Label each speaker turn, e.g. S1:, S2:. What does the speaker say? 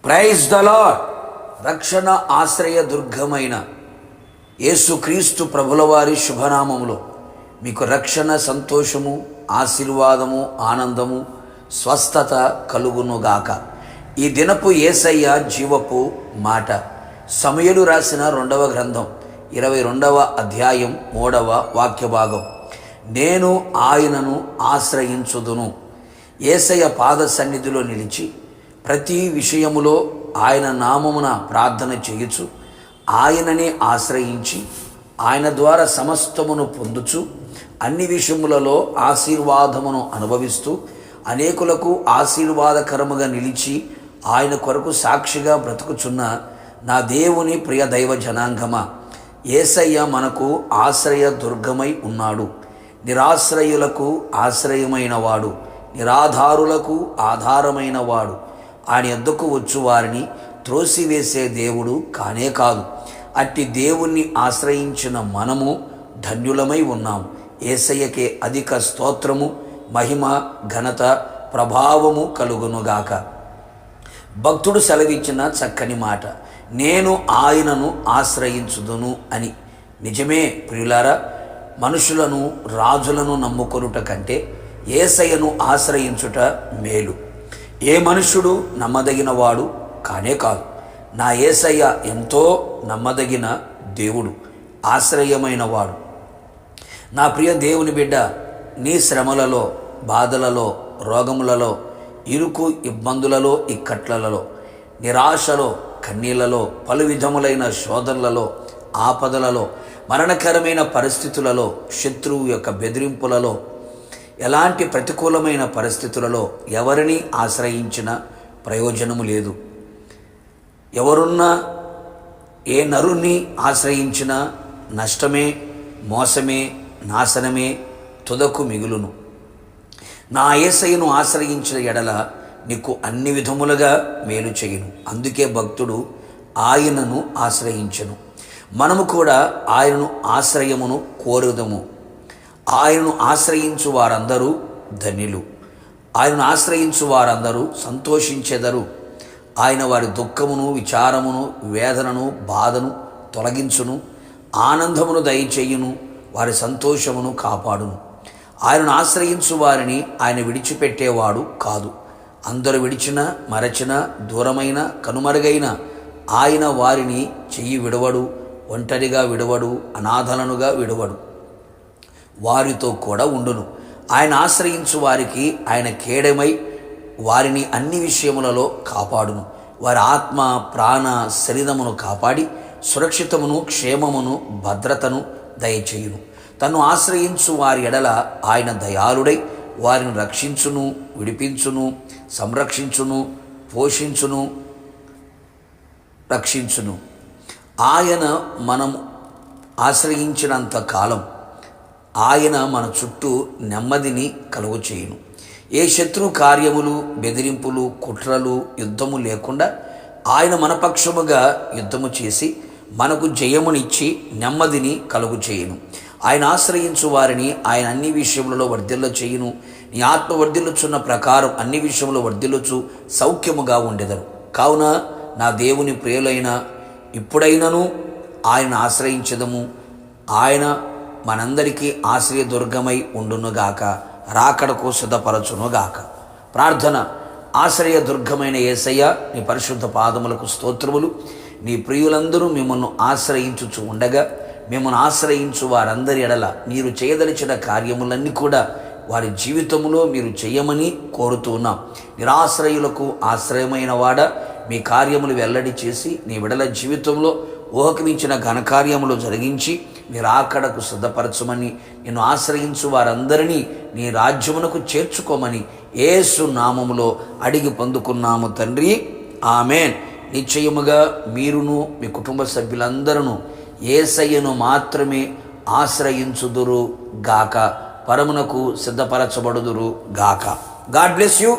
S1: Praise the lord. రక్షణ ఆశ్రయ దుర్గమైన యేసుక్రీస్తు ప్రభుల వారి శుభనామములో మీకు రక్షణ, సంతోషము, ఆశీర్వాదము, ఆనందము, స్వస్థత కలుగునుగాక. ఈ దినపు యేసయ్య జీవపు మాట. సమూయేలు రాసిన 2వ గ్రంథం 22వ అధ్యాయం 3వ వాక్య భాగం. నేను ఆయనను ఆశ్రయించుదును. యేసయ్య పాద సన్నిధిలో నిలిచి ప్రతి విషయములో ఆయన నామమున ప్రార్థన చేయుచు ఆయననే ఆశ్రయించి ఆయన ద్వారా సమస్తమును పొందుచు అన్ని విషయములలో ఆశీర్వాదమును అనుభవిస్తూ అనేకులకు ఆశీర్వాదకరముగా నిలిచి ఆయన కొరకు సాక్షిగా బ్రతుకుచున్న నా దేవుని ప్రియ దైవ జనాంగమా, యేసయ్య మనకు ఆశ్రయ దుర్గమై ఉన్నాడు. నిరాశ్రయులకు ఆశ్రయమైన వాడు, నిరాధారులకు ఆధారమైన వాడు. ఆయన యొద్దకు వచ్చు వారిని త్రోసివేసే దేవుడు కానే కాదు. అట్టి దేవుణ్ణి ఆశ్రయించిన మనము ధన్యులమై ఉన్నాము. యేసయ్యకే అధిక స్తోత్రము, మహిమ, ఘనత, ప్రభావము కలుగునుగాక. భక్తుడు సెలవిచ్చిన చక్కని మాట, నేను ఆయనను ఆశ్రయించుదును అని. నిజమే ప్రియులారా, మనుషులను, రాజులను నమ్ముకొనుట కంటే యేసయ్యను ఆశ్రయించుట మేలు. ఏ మనుష్యుడు నమ్మదగిన వాడు కానే కాదు. నా యేసయ్య ఎంతో నమ్మదగిన దేవుడు, ఆశ్రయమైన వాడు. నా ప్రియ దేవుని బిడ్డ, నీ శ్రమలలో, బాధలలో, రోగములలో, ఇరుకు ఇబ్బందులలో, ఇక్కట్లలో, నిరాశలో, కన్నీళ్లలో, పలు విధములైన శోధనలలో, ఆపదలలో, మరణకరమైన పరిస్థితులలో, శత్రువు యొక్క బెదిరింపులలో, ఎలాంటి ప్రతికూలమైన పరిస్థితులలో ఎవరిని ఆశ్రయించినా ప్రయోజనము లేదు. ఎవరున్నా, ఏ నరుణ్ణి ఆశ్రయించినా నష్టమే, మోసమే, నాశనమే తుదకు మిగులును. నా యేసయ్యను ఆశ్రయించిన ఎడల నీకు అన్ని విధములుగా మేలు చేయును. అందుకే భక్తుడు ఆయనను ఆశ్రయించెను. మనము కూడా ఆయనను ఆశ్రయమును కోరుదము. ఆయనను ఆశ్రయించు వారందరూ ధన్యులు. ఆయనను ఆశ్రయించు వారందరూ సంతోషించెదరు. ఆయన వారి దుఃఖమును, విచారమును, వేదనను, బాధను తొలగించును, ఆనందమును దయచేయును, వారి సంతోషమును కాపాడును. ఆయనను ఆశ్రయించు వారిని ఆయన విడిచిపెట్టేవాడు కాదు. అందరూ విడిచిన, మరచిన, దూరమైన, కనుమరుగైన ఆయన వారిని చెయ్యి విడవడు, ఒంటరిగా విడవడు, అనాథలనుగా విడవడు, వారితో కూడా ఉండును. ఆయన ఆశ్రయించు వారికి ఆయన కేడమై వారిని అన్ని విషయములలో కాపాడును. వారి ఆత్మ, ప్రాణ, శరీరమును కాపాడి సురక్షితమును, క్షేమమును, భద్రతను దయచేయును. తను ఆశ్రయించు వారి ఎడల ఆయన దయాళుడై వారిని రక్షించును, విడిపించును, సంరక్షించును, పోషించును, రక్షించును. ఆయన మనం ఆశ్రయించినంత కాలం ఆయన మన చుట్టూ నెమ్మదిని కలుగు చేయును. ఏ శత్రు కార్యములు, బెదిరింపులు, కుట్రలు, యుద్ధము లేకుండా ఆయన మన పక్షముగా యుద్ధము చేసి మనకు జయమునిచ్చి నెమ్మదిని కలుగు చేయును. ఆయన ఆశ్రయించు వారిని ఆయన అన్ని విషయములలో వర్ధిల్ల చేయును. నీ ఆత్మ వర్ధిల్లుచున్న ప్రకారం అన్ని విషయములో వర్ధిల్లుచు సౌఖ్యముగా ఉండెదరు. కావున నా దేవుని ప్రియులైన ఇప్పుడైనను ఆయన ఆశ్రయించదము. ఆయన మనందరికీ ఆశ్రయ దుర్గమై ఉండునుగాక, రాకడకు సిద్ధపరచునుగాక. ప్రార్థన. ఆశ్రయ దుర్గమైన యేసయ్య, నీ పరిశుద్ధ పాదములకు స్తోత్రములు. నీ ప్రియులందరూ మిమ్మల్ని ఆశ్రయించుచు ఉండగా మిమ్మల్ని ఆశ్రయించు వారందరి ఎడల మీరు చేయదలిచిన కార్యములన్నీ కూడా వారి జీవితంలో మీరు చేయమని కోరుతూ ఉన్నాం. నిరాశ్రయులకు ఆశ్రయమైన వాడ, మీ కార్యములు వెల్లడి చేసి నీ విడల జీవితంలో ఊహకమించిన ఘనకార్యములు జరిగించి మీరు ఆకడకు సిద్ధపరచమని, నిన్ను ఆశ్రయించు వారందరినీ నీ రాజ్యమునకు చేర్చుకోమని యేసు నామములో అడిగి పొందుకున్నాము తండ్రి, ఆమేన్. నిశ్చయముగా మీరును మీ కుటుంబ సభ్యులందరూ యేసయ్యను మాత్రమే ఆశ్రయించుదురు గాక, పరమునకు సిద్ధపరచబడుదురు గాక. God bless you.